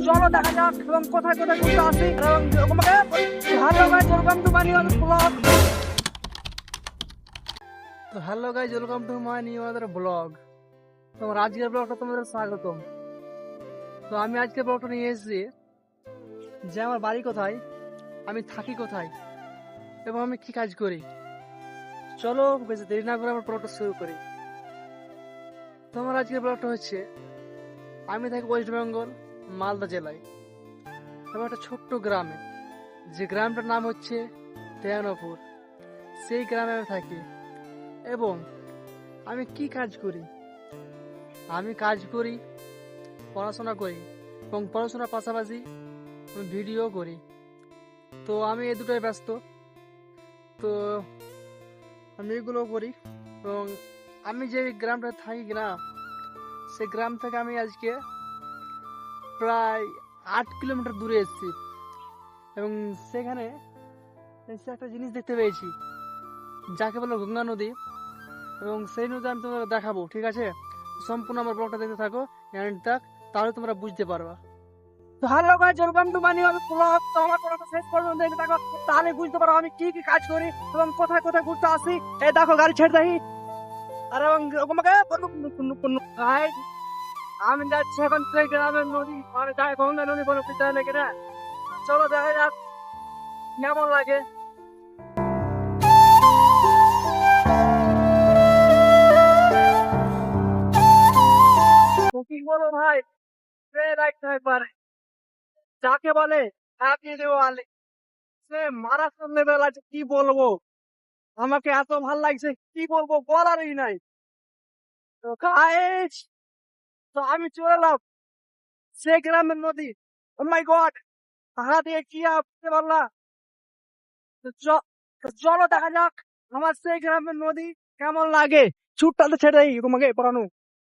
চলো দেখা যাক এবং কোথায় কোথায় ঘুরতে আসি এবং তোমাকে hello guys welcome to my new blog. তো hello guys welcome to my new blog. তোমার আজকের ব্লগটা তোমাদের স্বাগতম। তো আমি আজকে ব্লগটা নিয়ে এসেছি যে আমার বাড়ি কোথায়, আমি থাকি কোথায় এবং আমি কি কাজ করি। চলো বেশি দেরি না করে আমার ব্লগটা শুরু করি। তোমার আজকের ব্লগটা হচ্ছে আমি থাকি ওয়েস্ট বেঙ্গল মালদা জেলায় এবং একটা ছোট্ট গ্রামে, যে গ্রামটার নাম হচ্ছে দেয়ানপুর। সেই গ্রামে আমি থাকি এবং আমি কি কাজ করি, আমি কাজ করি, পড়াশোনা করি এবং পড়াশোনার পাশাপাশি আমি ভিডিও করি। তো আমি এই দুটোই ব্যস্ত। তো আমি এগুলো করি এবং আমি যে গ্রামটা থাকি না, সেই গ্রাম থেকে আমি আজকে প্রায় 8 কিলোমিটার দূরে এসেছি এবং সেখানে এসে একটা জিনিস দেখতে পেয়েছি যাকে বলে গঙ্গা নদী, এবং সেই নদী আমি তোমাদের দেখাবো। ঠিক আছে, সম্পূর্ণ আমার ব্লগটা দেখতে থাকো এন্ড তাক, তাহলে তোমরা বুঝতে পারবা। তো hello guys welcome to my new blog. তো আমার ব্লগটা শেষ পর্যন্ত দেখতে থাকো, তাহলে বুঝতে পারো আমি কি কি কাজ করি এবং কোথায় কোথায় ঘুরতে আসি। এই দেখো গাড়ি ছেড়ে দেই আর এবং তোমাকে গাইস আমি যাচ্ছি এখন সেই গ্রামের নদী, মানে যাই গঙ্গা নদী বলে বিদ্যালয় লেগে না। চলো দেখা যাক কেমন লাগে। কি বলো ভাই, রাখতে একবার যাকে বলে হ্যাপি দিওয়ালি, সে মারাত্মক লেভেল আছে। কি বলবো, আমাকে এত ভাল লাগছে কি বলবো, বলারই নাই। তো গাইস, তো আমি চলে এলাম সে গ্রামের নদী। ও মাই গড, তাহা দিয়ে কি আসতে পারলাম। তো চলো দেখা যাক আমার সেই গ্রামের নদী কেমন লাগে। ছুটটা তো ছেড়ে তোমাকে পড়ানো।